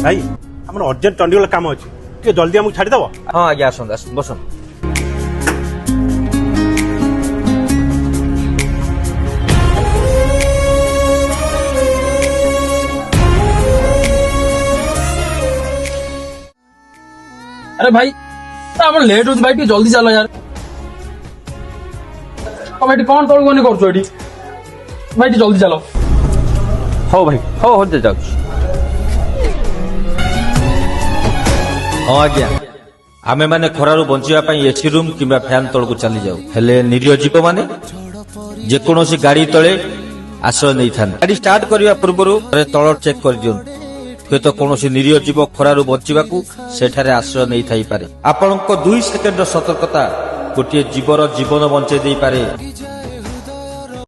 भाई आम अर्जेंट चंडीगढ़ काम अच्छे टे जल्दी आमको छाड़देव। हाँ आज्ञा आसत आस बसन। अरे भाई আমার লেট হচ্ছে ভাই ଟିକେ জলদি চালো यार। अब भाई कौन तोड़ कोनी करछो एठी भाई ଟିକେ जल्दी चलो। हो भाई हो जाऊ। हाँ आज्ञा आमे माने खरारु बंचिया पई एसी रूम किबा फैन तळकु चली जाऊ हेले निरीह जीव माने जे कोनोसी गाड़ी तळे आश्रय नै थान। गाड़ी स्टार्ट करिया पूर्वरु तळ चेक कर दियौ हुए तो कौन निरीह जीव खरारु बचिबाकू सेठारे आश्रय नहीं थाई पारे। आपनको 2 सेकेंड सतर्कता गोटे जीवर जीवन बंचे दे पारे।